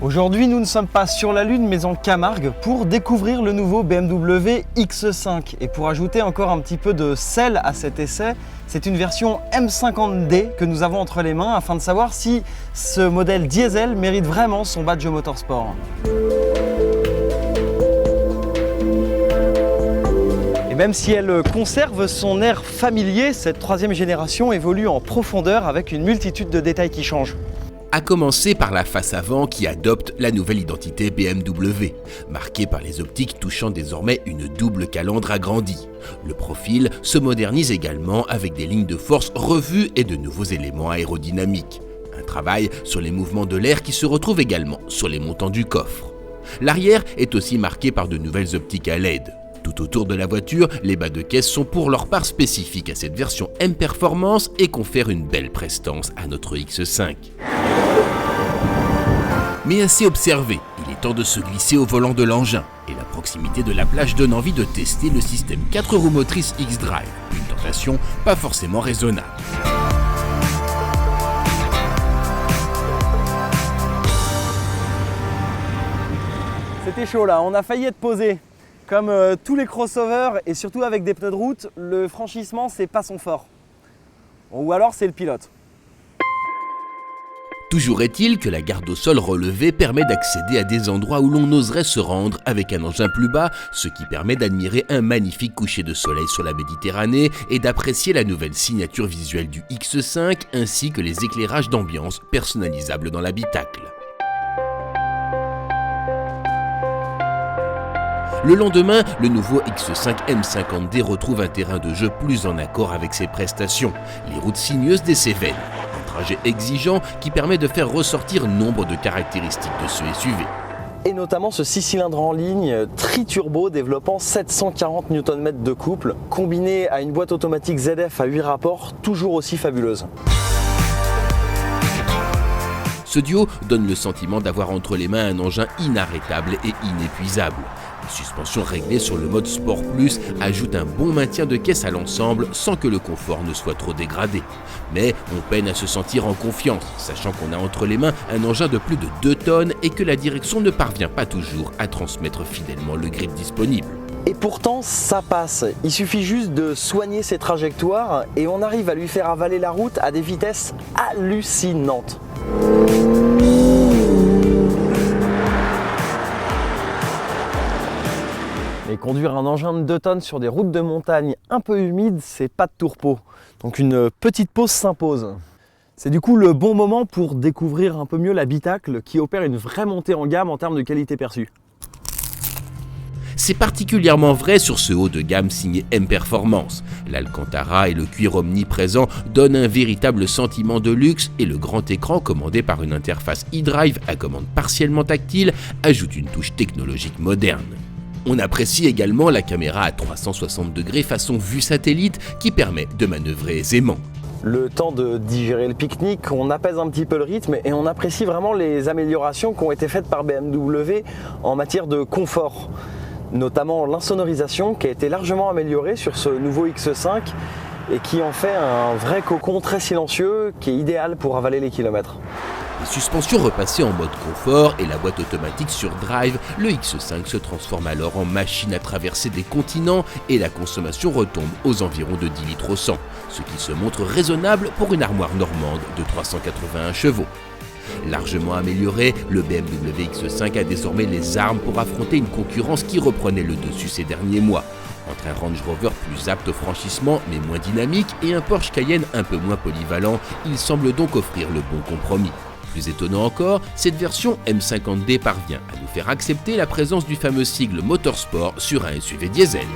Aujourd'hui, nous ne sommes pas sur la Lune, mais en Camargue pour découvrir le nouveau BMW X5. Et pour ajouter encore un petit peu de sel à cet essai, c'est une version M50D que nous avons entre les mains afin de savoir si ce modèle diesel mérite vraiment son badge motorsport. Et même si elle conserve son air familier, cette troisième génération évolue en profondeur avec une multitude de détails qui changent. À commencer par la face avant qui adopte la nouvelle identité BMW, marquée par les optiques touchant désormais une double calandre agrandie. Le profil se modernise également avec des lignes de force revues et de nouveaux éléments aérodynamiques. Un travail sur les mouvements de l'air qui se retrouve également sur les montants du coffre. L'arrière est aussi marqué par de nouvelles optiques à LED. Tout autour de la voiture, les bas de caisse sont pour leur part spécifiques à cette version M Performance et confèrent une belle prestance à notre X5. Mais assez observé, il est temps de se glisser au volant de l'engin et la proximité de la plage donne envie de tester le système 4 roues motrices X-Drive, une tentation pas forcément raisonnable. C'était chaud là, on a failli être posé. Comme tous les crossovers et surtout avec des pneus de route, le franchissement c'est pas son fort. Ou alors c'est le pilote. Toujours est-il que la garde au sol relevée permet d'accéder à des endroits où l'on oserait se rendre avec un engin plus bas, ce qui permet d'admirer un magnifique coucher de soleil sur la Méditerranée et d'apprécier la nouvelle signature visuelle du X5 ainsi que les éclairages d'ambiance personnalisables dans l'habitacle. Le lendemain, le nouveau X5 M50D retrouve un terrain de jeu plus en accord avec ses prestations, les routes sinueuses des Cévennes. Un trajet exigeant qui permet de faire ressortir nombre de caractéristiques de ce SUV. Et notamment ce 6 cylindres en ligne tri-turbo développant 740 Nm de couple, combiné à une boîte automatique ZF à 8 rapports, toujours aussi fabuleuse. Ce duo donne le sentiment d'avoir entre les mains un engin inarrêtable et inépuisable. Les suspensions réglées sur le mode Sport Plus ajoutent un bon maintien de caisse à l'ensemble sans que le confort ne soit trop dégradé. Mais on peine à se sentir en confiance, sachant qu'on a entre les mains un engin de plus de 2 tonnes et que la direction ne parvient pas toujours à transmettre fidèlement le grip disponible. Et pourtant, ça passe. Il suffit juste de soigner ses trajectoires et on arrive à lui faire avaler la route à des vitesses hallucinantes. Et conduire un engin de 2 tonnes sur des routes de montagne un peu humides, c'est pas de tourpeau. Donc une petite pause s'impose. C'est du coup le bon moment pour découvrir un peu mieux l'habitacle qui opère une vraie montée en gamme en termes de qualité perçue. C'est particulièrement vrai sur ce haut de gamme signé M Performance. L'Alcantara et le cuir omniprésent donnent un véritable sentiment de luxe et le grand écran commandé par une interface e-drive à commande partiellement tactile ajoute une touche technologique moderne. On apprécie également la caméra à 360 degrés façon vue satellite qui permet de manœuvrer aisément. Le temps de digérer le pique-nique, on apaise un petit peu le rythme et on apprécie vraiment les améliorations qui ont été faites par BMW en matière de confort. Notamment l'insonorisation qui a été largement améliorée sur ce nouveau X5 et qui en fait un vrai cocon très silencieux qui est idéal pour avaler les kilomètres. Les suspensions repassées en mode confort et la boîte automatique sur drive, le X5 se transforme alors en machine à traverser des continents et la consommation retombe aux environs de 10 litres au 100, ce qui se montre raisonnable pour une armoire normande de 381 chevaux. Largement amélioré, le BMW X5 a désormais les armes pour affronter une concurrence qui reprenait le dessus ces derniers mois. Entre un Range Rover plus apte au franchissement mais moins dynamique et un Porsche Cayenne un peu moins polyvalent, il semble donc offrir le bon compromis. Plus étonnant encore, cette version M50D parvient à nous faire accepter la présence du fameux sigle Motorsport sur un SUV diesel.